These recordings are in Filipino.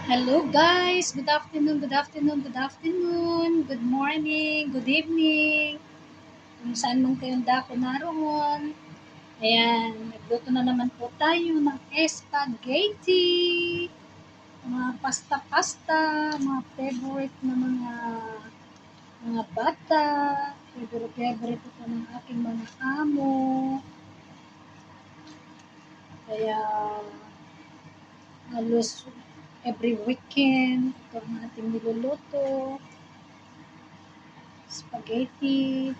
Hello guys, good afternoon, good afternoon, good afternoon, good morning, good evening, kung saan man kayong dako naroon. Ayan, nagluto na naman po tayo ng spaghetti, mga pasta-pasta, mga favorite na mga bata, favorite ito ng aking mga amo. Kaya halos every weekend ito ang ating niluluto. Spaghetti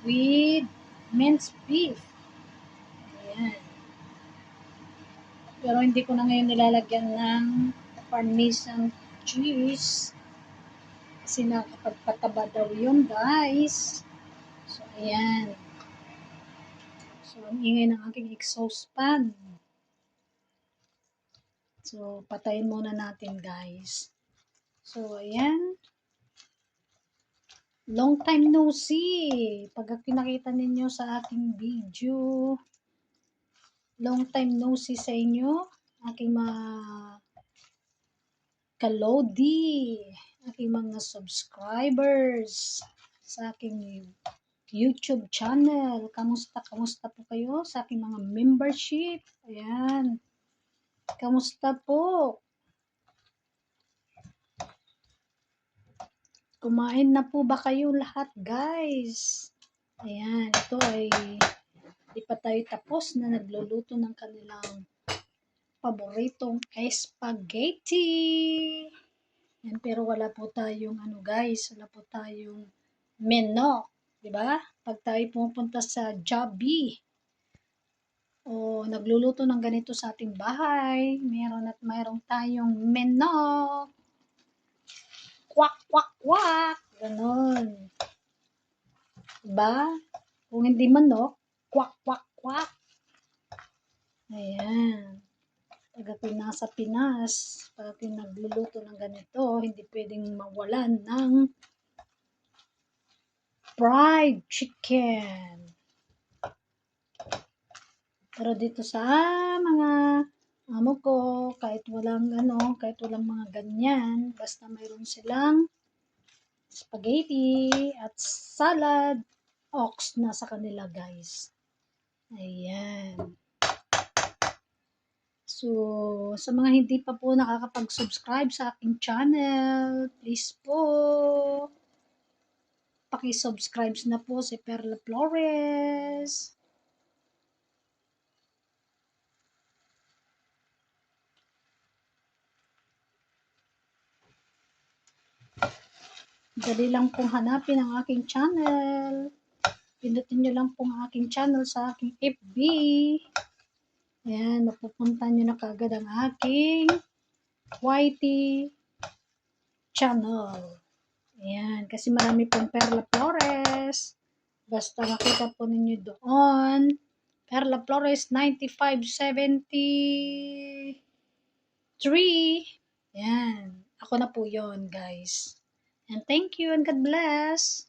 with minced beef. Ayan. Pero hindi ko na ngayon nilalagyan ng parmesan cheese kasi nakapagpataba daw yun, guys. So, ayan. So, ang ingay ng aking exhaust fan. So, patayin muna natin, guys. So, ayan. Long time no see. Pag pinakita ninyo sa aking video, long time no see sa inyo, aking mga kalodi, aking mga subscribers sa aking YouTube channel. Kamusta po kayo sa aking mga membership? Ayan. Kamusta po? Kumain na po ba kayo lahat, guys? Ayan, ito ay di pa tayo tapos na nagluluto ng kanilang paboritong spaghetti. Yan, pero wala po tayong guys, wala po tayong menok, 'di ba? Pag tayo pupunta sa Jollibee o nagluluto ng ganito sa ating bahay, mayroon tayong menok. Kwak kwak kwak, ganon. 'Di ba? Kung hindi manok, kwak kwak kwak. Ayan. Taga Pinasa Pinas, pag nagluluto ng ganito, hindi pwedeng mawalan ng fried chicken. Pero dito sa mga amo ko, kahit walang mga ganyan, basta mayroon silang spaghetti at salad, ox na sa kanila, guys. Ayan. So, sa mga hindi pa po nakakapag-subscribe sa aking channel, please po, paki-subscribe na po si Perla Flores. Dali lang pong hanapin ang aking channel. Pindutin nyo lang pong aking channel sa aking FB. Ayan, mapupunta nyo na kagad ang aking YT channel. Ayan, kasi marami pong Perla Flores. Basta makita po ninyo doon. Perla Flores 9573. Ayan, ako na po yon, guys. And thank you and God bless.